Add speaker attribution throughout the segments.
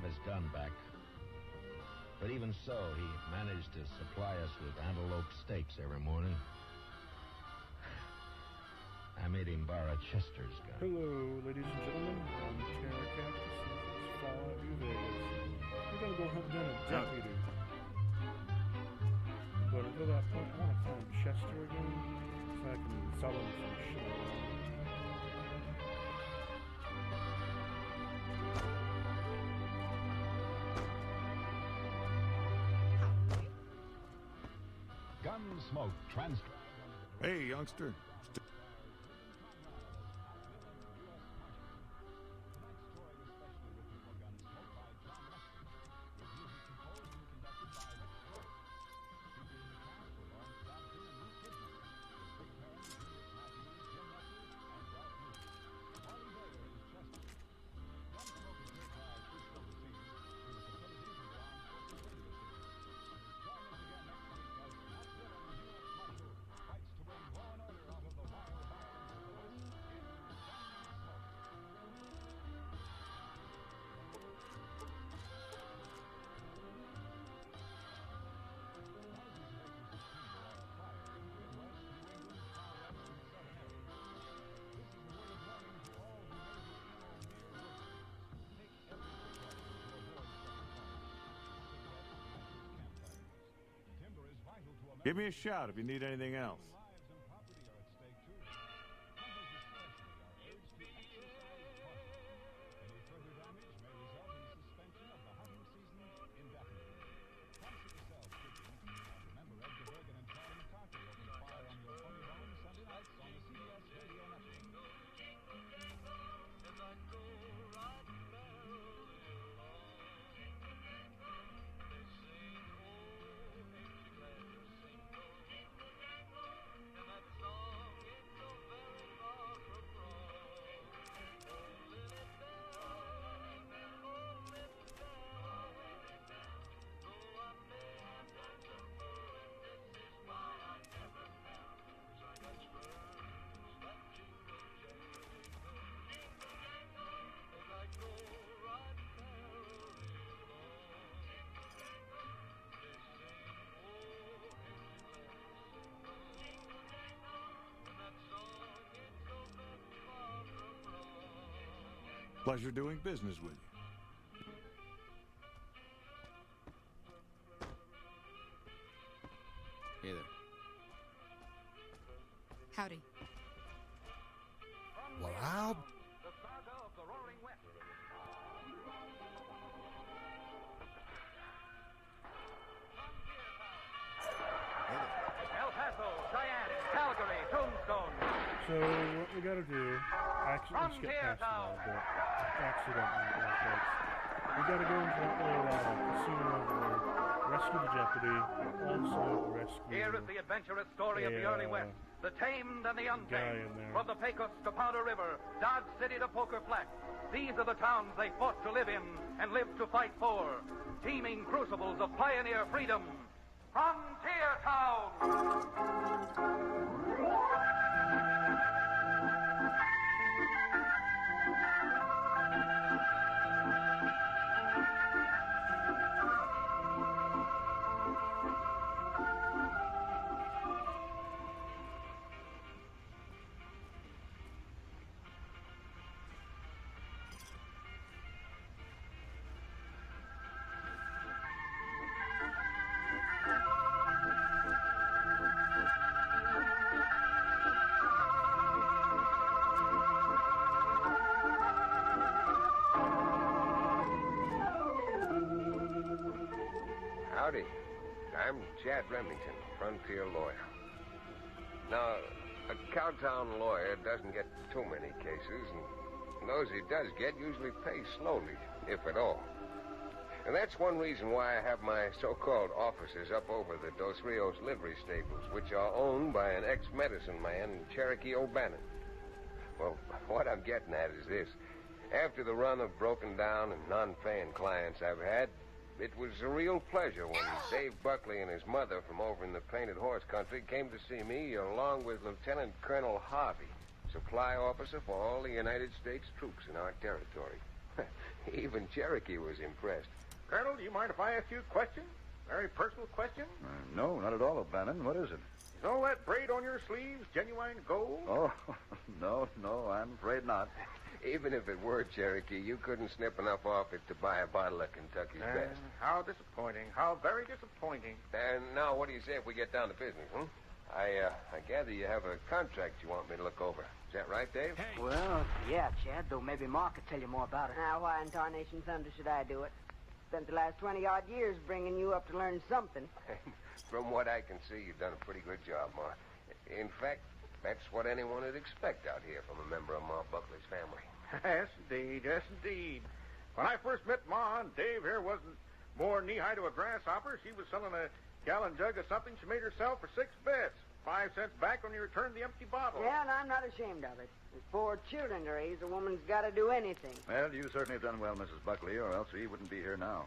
Speaker 1: his gun back. But even so, he managed to supply us with antelope steaks every morning. I made him borrow Chester's gun.
Speaker 2: Hello, ladies and gentlemen. I'm Terra Cactus. It's Fallout New Vegas. We're gonna go hunt down a deputy. But until that point, I want to find Chester again so I can sell him some shit.
Speaker 3: Gunsmoke transfer.
Speaker 4: Hey, youngster. Give me a shout if you need anything else. Pleasure doing business with you.
Speaker 5: Hey there.
Speaker 6: Howdy.
Speaker 4: Well, I'll...
Speaker 7: The saga of the Roaring West. El Paso, Cheyenne, Calgary, Tombstone.
Speaker 2: So what we gotta do, actually skip past a little bit. Accidentally, we gotta go into that little casino over there, rescue the deputy, and also rescue...
Speaker 7: Here is the adventurous story of the early West. The tamed and the untamed. From the Pecos to Powder River, Dodge City to Poker Flat. These are the towns they fought to live in and lived to fight for. Teeming crucibles of pioneer freedom. Frontier Town!
Speaker 8: Howdy. I'm Chad Remington, frontier lawyer. Now, a cowtown lawyer doesn't get too many cases, and those he does get usually pay slowly, if at all. And that's one reason why I have my so-called offices up over the Dos Rios livery stables, which are owned by an ex-medicine man, Cherokee O'Bannon. Well, what I'm getting at is this. After the run of broken down and non-paying clients I've had, it was a real pleasure when Dave Buckley and his mother from over in the Painted Horse country came to see me, along with Lieutenant Colonel Harvey, supply officer for all the United States troops in our territory. Even Cherokee was impressed.
Speaker 6: Colonel, do you mind if I ask you a question? Very personal question?
Speaker 9: No, not at all, O'Bannon. What is it?
Speaker 6: Is all that braid on your sleeves genuine gold?
Speaker 9: Oh, no, I'm afraid not.
Speaker 8: Even if it were, Cherokee, you couldn't snip enough off it to buy a bottle of Kentucky's best.
Speaker 6: How disappointing. How very disappointing.
Speaker 8: And now, what do you say if we get down to business, I gather you have a contract you want me to look over. Is that right, Dave?
Speaker 10: Hey. Well, yeah, Chad, though maybe Mark could tell you more about it.
Speaker 11: Now, why in tarnation thunder should I do it? Spent the last 20-odd years bringing you up to learn something.
Speaker 8: From what I can see, you've done a pretty good job, Ma. In fact, that's what anyone would expect out here from a member of Ma Buckley's family.
Speaker 6: Yes, indeed. Yes, indeed. When I first met Ma and Dave here wasn't more knee-high to a grasshopper. She was selling a gallon jug of something she made herself for 6 bits. 5 cents back when you returned the empty bottle.
Speaker 11: Yeah, and I'm not ashamed of it. With 4 children to raise, a woman's got to do anything.
Speaker 9: Well, you certainly have done well, Mrs. Buckley, or else he wouldn't be here now.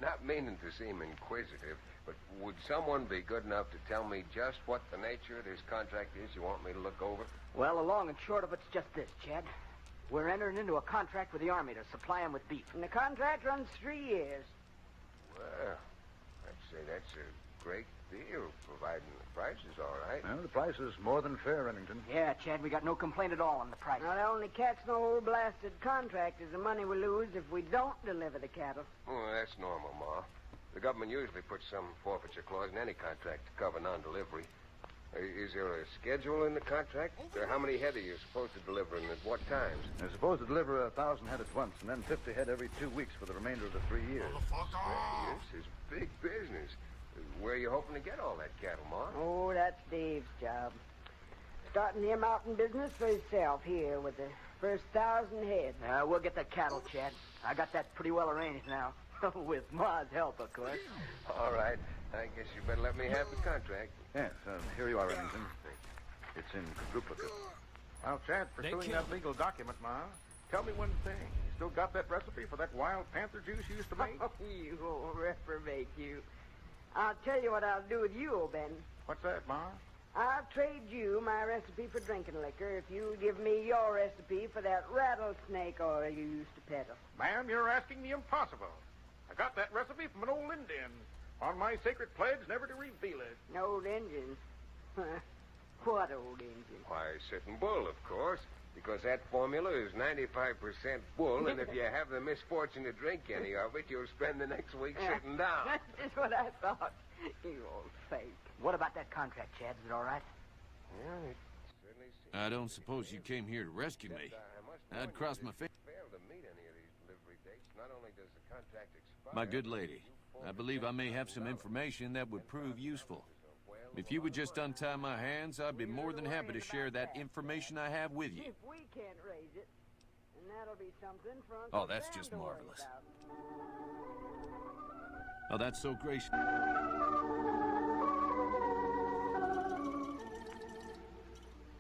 Speaker 8: Not meaning to seem inquisitive, but would someone be good enough to tell me just what the nature of this contract is you want me to look over?
Speaker 10: Well, the long and short of it's just this, Chad. We're entering into a contract with the Army to supply them with beef.
Speaker 11: And the contract runs 3 years.
Speaker 8: Well, I'd say that's a great deal, providing the price is all right.
Speaker 9: Well, the price is more than fair, Remington.
Speaker 10: Yeah, Chad, we got no complaint at all on the price.
Speaker 11: Now, the only catch in the whole blasted contract is the money we lose if we don't deliver the cattle.
Speaker 8: Oh, that's normal, Ma. The government usually puts some forfeiture clause in any contract to cover non-delivery. Is there a schedule in the contract? How many head are you supposed to deliver and at what times?
Speaker 9: They're supposed to deliver 1,000 head at once, and then 50 head every 2 weeks for the remainder of the 3 years.
Speaker 8: This is big business. Where are you hoping to get all that cattle, Ma?
Speaker 11: Oh, that's Dave's job. Starting him out in business for himself here with the first 1,000 head.
Speaker 10: We'll get that cattle, Chad. I got that pretty well arranged now. With Ma's help, of course.
Speaker 8: All right. I guess you better let me have the contract.
Speaker 9: Yes, here you are, Remington. It's in duplicate.
Speaker 6: Well, Chad, pursuing that legal document, Ma, tell me one thing. You still got that recipe for that wild panther juice you used to make?
Speaker 11: Oh, you old reprobate, you. I'll tell you what I'll do with you, Ben.
Speaker 6: What's that, Ma?
Speaker 11: I'll trade you my recipe for drinking liquor if you give me your recipe for that rattlesnake oil you used to peddle.
Speaker 6: Ma'am, you're asking the impossible. I got that recipe from an old Indian. On my sacred pledge never to reveal it.
Speaker 11: An old Indian? What old Indian?
Speaker 8: Why, sitting bull, of course. Because that formula is 95% bull, and if you have the misfortune to drink any of it, you'll spend the next week sitting down.
Speaker 11: That's just what I thought. You old fake.
Speaker 10: What about that contract, Chad? Is it all right?
Speaker 8: Yeah, it certainly seems.
Speaker 5: I don't suppose you came here to rescue me. I'd cross my fingers.
Speaker 8: Fail to meet any of these delivery dates. Not only does the contract expire,
Speaker 5: My good lady, I believe I may have some information that would prove useful. If you would just untie my hands, I'd be more than happy to share that information I have with you.
Speaker 11: If we can't raise it, then that'll be something for Uncle
Speaker 5: Oh, that's
Speaker 11: Sam
Speaker 5: just
Speaker 11: to worry
Speaker 5: marvelous.
Speaker 11: about.
Speaker 5: Oh, that's so gracious.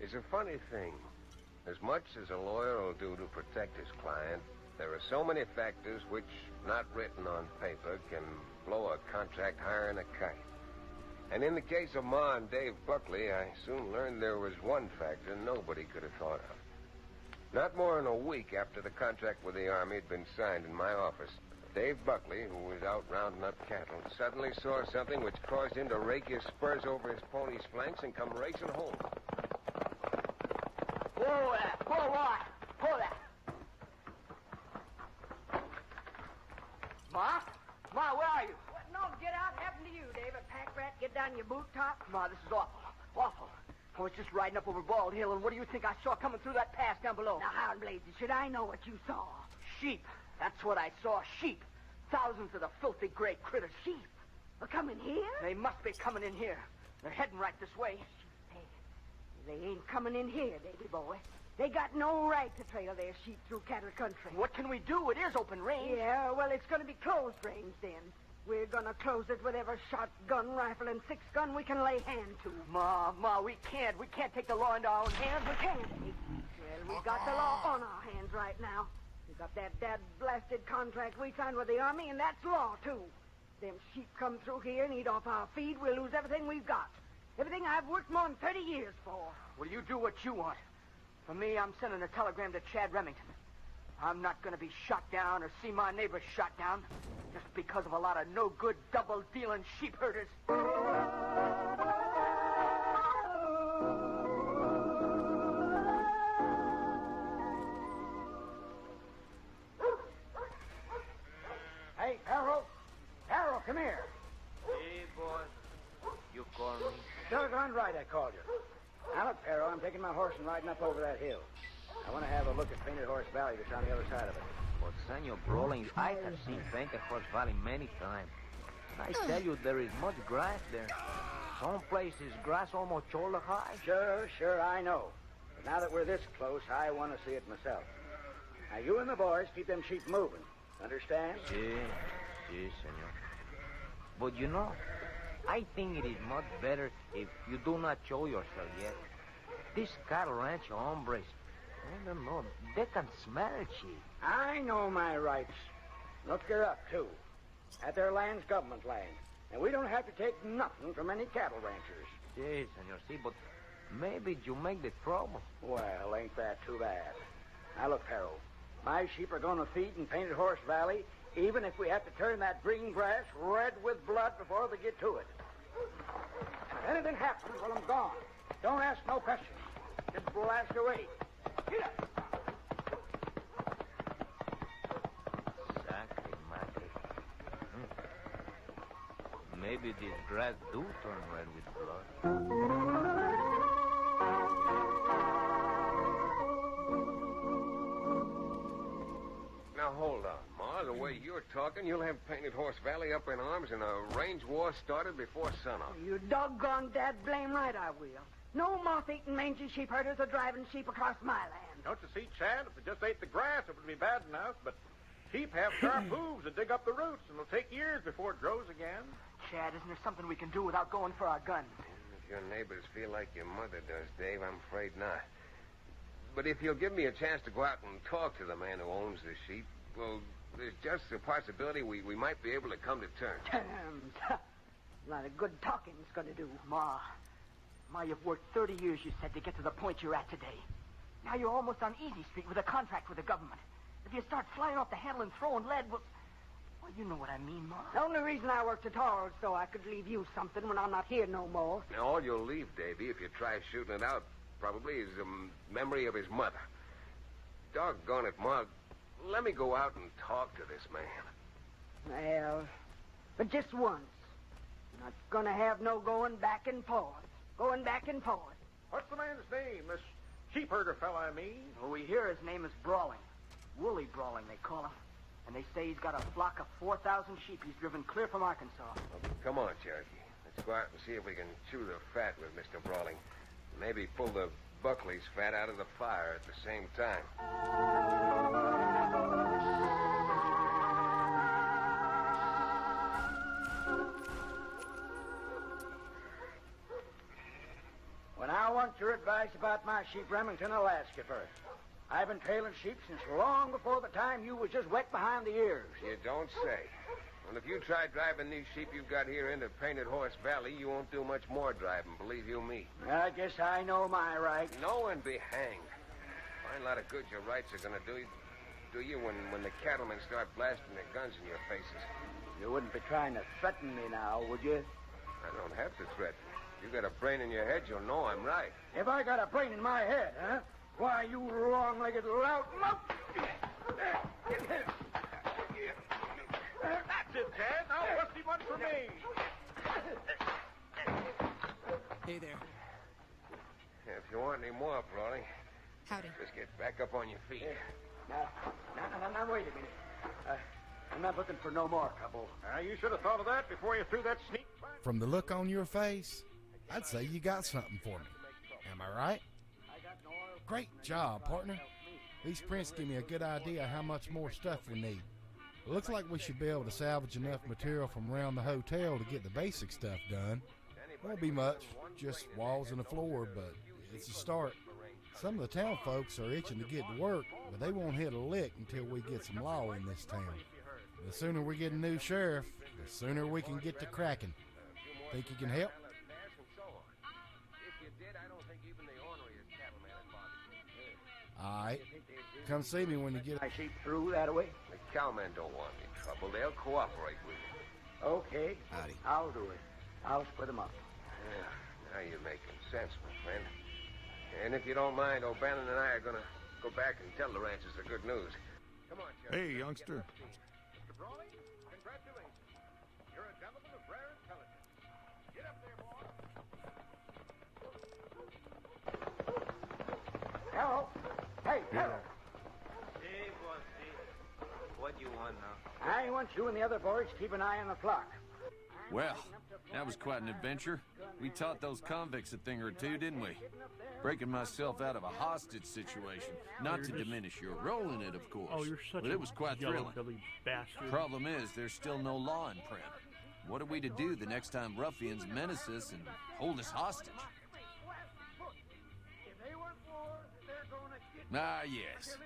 Speaker 8: It's a funny thing. As much as a lawyer will do to protect his client, there are so many factors which, not written on paper, can blow a contract higher than a kite. And in the case of Ma and Dave Buckley, I soon learned there was one factor nobody could have thought of. Not more than a week after the contract with the Army had been signed in my office, Dave Buckley, who was out rounding up cattle, suddenly saw something which caused him to rake his spurs over his pony's flanks and come racing home.
Speaker 10: Whoa, whoa, what? Pull that. Ma? Ma, where are you?
Speaker 11: What in all get out happened to you, David? Pack rat, get down your boot top?
Speaker 10: Ma, this is awful. Awful. I was just riding up over Bald Hill, and what do you think I saw coming through that pass down below?
Speaker 11: Now, how in blazes should I know what you saw?
Speaker 10: Sheep. That's what I saw. Sheep. Thousands of the filthy gray critters.
Speaker 11: Sheep? Well, coming here?
Speaker 10: They must be coming in here. They're heading right this way.
Speaker 11: They ain't coming in here, Davy boy. They got no right to trail their sheep through cattle country.
Speaker 10: What can we do? It is open range.
Speaker 11: Yeah, well, it's going to be closed range then. We're going to close it with every shotgun, rifle, and 6-gun we can lay hand to.
Speaker 10: Ma, we can't. We can't take the law into our own hands.
Speaker 11: We can't. Well, we got the law on our hands right now. We got that blasted contract we signed with the Army, and that's law, too. Them sheep come through here and eat off our feed, we'll lose everything we've got. Everything I've worked more than 30 years for.
Speaker 10: Well, you do what you want. For me, I'm sending a telegram to Chad Remington. I'm not going to be shot down or see my neighbors shot down just because of a lot of no-good, double-dealing sheep herders.
Speaker 12: Hey, Harold. Harold, come here.
Speaker 13: Hey, boss. You call me?
Speaker 12: Doggone right I called you. Now, look, Harold, I'm taking my horse and riding up over that hill. I want to have a look at Painted Horse Valley that's on the other side of it.
Speaker 13: But, Senor Brawling, I have seen Painted Horse Valley many times. I tell you, there is much grass there. Some places, grass almost shoulder high.
Speaker 12: Sure, I know. But now that we're this close, I want to see it myself. Now, you and the boys keep them sheep moving. Understand?
Speaker 13: Si, senor. But you know, I think it is much better if you do not show yourself yet. These cattle ranch hombres, I don't know, they can smell sheep.
Speaker 12: I know my rights. Look her up, too. That their land's government land. And we don't have to take nothing from any cattle ranchers.
Speaker 13: Si, senor, si, but maybe you make the trouble.
Speaker 12: Well, ain't that too bad. Now, look, Harold. My sheep are going to feed in Painted Horse Valley, even if we have to turn that green grass red with blood before they get to it. If anything happens while I'm gone, don't ask no questions. Just blast away. Get up.
Speaker 13: Maybe this grass do turn red with blood.
Speaker 8: Now, hold on, Ma. The way you're talking, you'll have Painted Horse Valley up in arms and a range war started before sunup.
Speaker 11: You doggone dad blame right I will. No moth-eating mangy sheep herders are driving sheep across my land.
Speaker 6: Don't you see, Chad? If it just ate the grass, it would be bad enough, but sheep have sharp hooves that dig up the roots, and it'll take years before it grows again.
Speaker 10: Chad, isn't there something we can do without going for our guns?
Speaker 8: If your neighbors feel like your mother does, Dave, I'm afraid not. But if you'll give me a chance to go out and talk to the man who owns the sheep, well, there's just a possibility we might be able to come to terms.
Speaker 11: Terms? A lot of good talking it's going to do.
Speaker 10: Ma, you've worked 30 years, you said, to get to the point you're at today. Now you're almost on Easy Street with a contract with the government. If you start flying off the handle and throwing lead, well, you know what I mean, Ma.
Speaker 11: The only reason I worked at all is so I could leave you something when I'm not here no more.
Speaker 8: Now, all you'll leave, Davy, if you try shooting it out, probably is a memory of his mother. Doggone it, Ma. Let me go out and talk to this man.
Speaker 11: Well, but just once. Not going to have no going back and forth. Going back and forth.
Speaker 6: What's the man's name? This sheep herder fella, I mean.
Speaker 10: Well, we hear his name is Brawling. Woolly Brawling, they call him. And they say he's got a flock of 4,000 sheep he's driven clear from Arkansas.
Speaker 8: Well, come on, Cherokee. Let's go out and see if we can chew the fat with Mr. Brawling. Maybe pull the Buckley's fat out of the fire at the same time.
Speaker 12: When I want your advice about my sheep, Remington, I'll ask you first. I've been trailing sheep since long before the time you was just wet behind the ears.
Speaker 8: You don't say. Well, if you try driving these sheep you've got here into Painted Horse Valley, you won't do much more driving, believe you me.
Speaker 12: I guess I know my rights.
Speaker 8: Know and be hanged. Find a lot of good your rights are going to do you when the cattlemen start blasting their guns in your faces.
Speaker 12: You wouldn't be trying to threaten me now, would you?
Speaker 8: I don't have to threaten. You got a brain in your head, you'll know I'm right.
Speaker 12: If I got a brain in my head, huh? Why, you long-legged lout...
Speaker 6: That's it, Chad. Now, what's he want from me?
Speaker 14: Hey there.
Speaker 8: If you want any more, Brawling,
Speaker 14: howdy.
Speaker 8: Just get back up on your feet.
Speaker 12: Now, wait a minute. I'm not looking for no more trouble.
Speaker 6: You should have thought of that before you threw that sneak.
Speaker 15: From the look on your face, I'd say you got something for me. Am I right? Great job, partner. These prints give me a good idea how much more stuff we need. It looks like we should be able to salvage enough material from around the hotel to get the basic stuff done. Won't be much, just walls and a floor, but it's a start. Some of the town folks are itching to get to work, but they won't hit a lick until we get some law in this town. The sooner we get a new sheriff, the sooner we can get to cracking. Think you can help? All right. Come see me when you get
Speaker 12: my sheep through that way.
Speaker 8: The cowmen don't want any trouble. They'll cooperate with you.
Speaker 12: Okay.
Speaker 13: Howdy.
Speaker 12: I'll do it. I'll split them up.
Speaker 8: Yeah, now you're making sense, my friend. And if you don't mind, O'Bannon and I are going to go back and tell the ranchers the good news. Come on, Sheriff.
Speaker 4: Hey, youngster.
Speaker 6: Mr. Brawley, congratulations. You're a gentleman of rare intelligence. Get up there, boy.
Speaker 12: Hello. Hey, hello.
Speaker 13: Hey, bossy. What do you want now?
Speaker 12: I want you and the other boys to keep an eye on the flock.
Speaker 5: Well, that was quite an adventure. We taught those convicts a thing or two, didn't we? Breaking myself out of a hostage situation. Not to diminish your role in it, of course.
Speaker 2: Oh, you're such
Speaker 5: but
Speaker 2: a
Speaker 5: it was quite thrilling.
Speaker 2: yellow-bellied bastard.
Speaker 5: Problem is, there's still no law in print. What are we to do the next time ruffians menace us and hold us hostage? Ah, yes.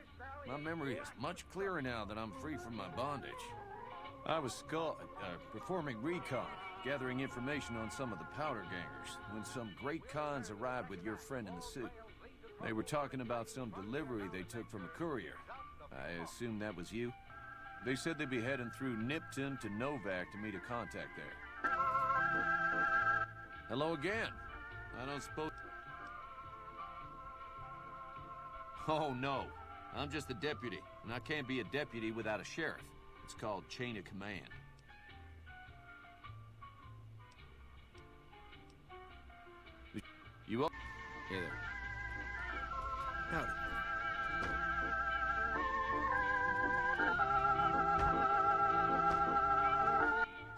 Speaker 5: My memory is much clearer now that I'm free from my bondage. I was performing recon, gathering information on some of the powder gangers, when some great cons arrived with your friend in the suit. They were talking about some delivery they took from a courier. I assume that was you? They said they'd be heading through Nipton to Novak to meet a contact there. Hello again. I don't suppose... Oh, no. I'm just a deputy, and I can't be a deputy without a sheriff. It's called chain of command. You up?
Speaker 13: Hey there. Howdy.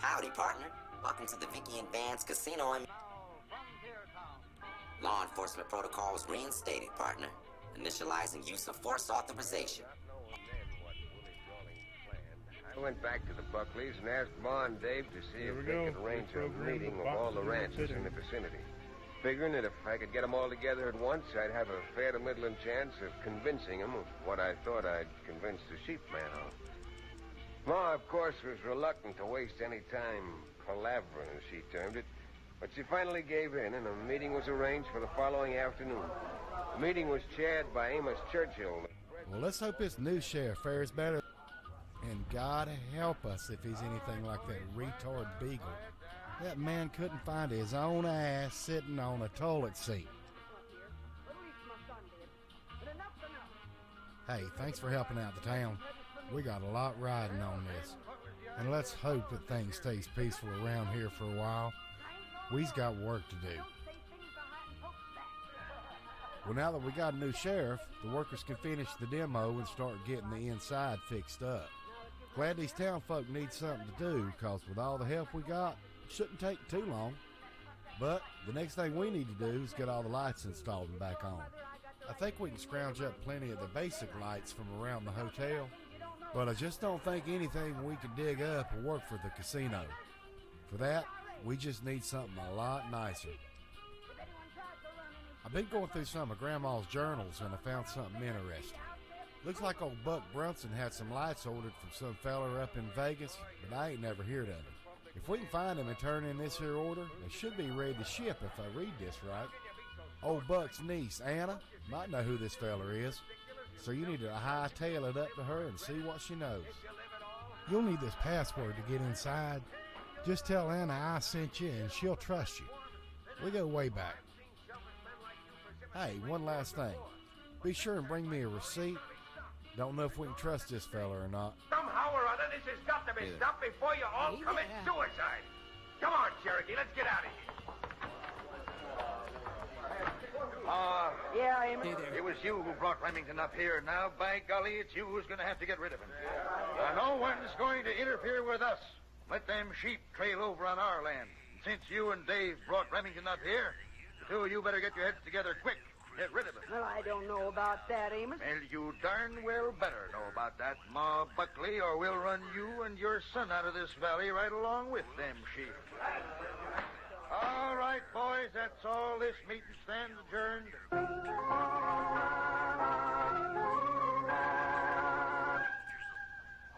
Speaker 16: Howdy, partner. Welcome to the Vicky and Vance Casino and... Law enforcement protocols reinstated, partner. Initializing use of force authorization.
Speaker 8: I went back to the Buckleys and asked Ma and Dave to see if they could arrange a meeting of all the ranchers in the vicinity. Figuring that if I could get them all together at once, I'd have a fair to middling chance of convincing them of what I thought I'd convinced the sheepman of. Ma, of course, was reluctant to waste any time palavering, as she termed it, but she finally gave in, and a meeting was arranged for the following afternoon. The meeting was chaired by Amos Churchill.
Speaker 15: Well, let's hope this new sheriff fares better. And God help us if he's anything like that retard Beagle. That man couldn't find his own ass sitting on a toilet seat. Hey, thanks for helping out the town. We got a lot riding on this. And let's hope that things stays peaceful around here for a while. We's got work to do. Well, now that we got a new sheriff, the workers can finish the demo and start getting the inside fixed up. Glad these town folk need something to do, because with all the help we got, it shouldn't take too long. But the next thing we need to do is get all the lights installed and back on. I think we can scrounge up plenty of the basic lights from around the hotel, but I just don't think anything we can dig up will work for the casino. For that, we just need something a lot nicer. I've been going through some of Grandma's journals and I found something interesting. Looks like old Buck Brunson had some lights ordered from some feller up in Vegas, but I ain't never heard of him. If we can find him and turn in this here order, they should be ready to ship if I read this right. Old Buck's niece, Anna, might know who this feller is, so you need to hightail it up to her and see what she knows. You'll need this password to get inside. Just tell Anna I sent you and she'll trust you. We go way back. Hey, one last thing. Be sure and bring me a receipt. Don't know if we can trust this fella or not.
Speaker 6: Somehow or other, this has got to be stopped before you all commit suicide. Come on, Cherokee, let's get out of here.
Speaker 12: Yeah, Amos?
Speaker 7: It was you who brought Remington up here. Now, by golly, it's you who's going to have to get rid of him. Now, no one's going to interfere with us. Let them sheep trail over on our land. Since you and Dave brought Remington up here, the two of you better get your heads together quick. Get rid of him.
Speaker 11: Well, I don't know about that, Amos.
Speaker 7: Well, you darn well better know about that, Ma Buckley, or we'll run you and your son out of this valley right along with them sheep. All right, boys, that's all. This meeting stands adjourned.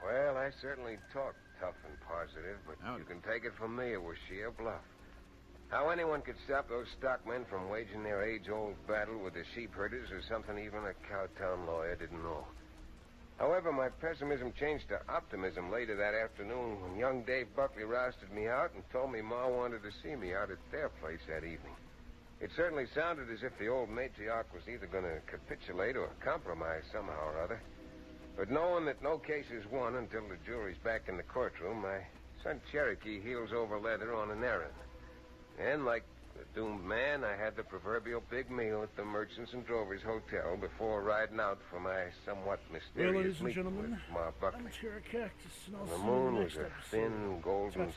Speaker 8: Well, I certainly talked tough and positive, but you can take it from me, it was sheer bluff. How anyone could stop those stockmen from waging their age-old battle with the sheep herders was something even a cowtown lawyer didn't know. However, my pessimism changed to optimism later that afternoon when young Dave Buckley rousted me out and told me Ma wanted to see me out at their place that evening. It certainly sounded as if the old matriarch was either going to capitulate or compromise somehow or other. But knowing that no case is won until the jury's back in the courtroom, my son Cherokee heels over leather on an errand. And like the doomed man, I had the proverbial big meal at the Merchants and Drovers Hotel before riding out for my somewhat mysterious
Speaker 2: Well, ladies and
Speaker 8: meeting
Speaker 2: gentlemen,
Speaker 8: with Ma Buckley.
Speaker 2: I'm Cherokee Cactus, and I'll
Speaker 8: The
Speaker 2: see you in
Speaker 8: moon
Speaker 2: the
Speaker 8: was
Speaker 2: next
Speaker 8: a
Speaker 2: episode.
Speaker 8: thin, golden